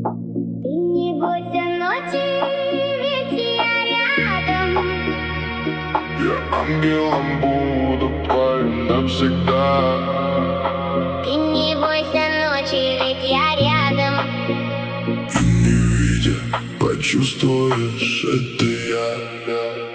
Ты не бойся ночи, ведь я рядом. Я ангелом буду твоим навсегда. Ты не бойся ночи, ведь я рядом. И не видя, почувствуешь, это я.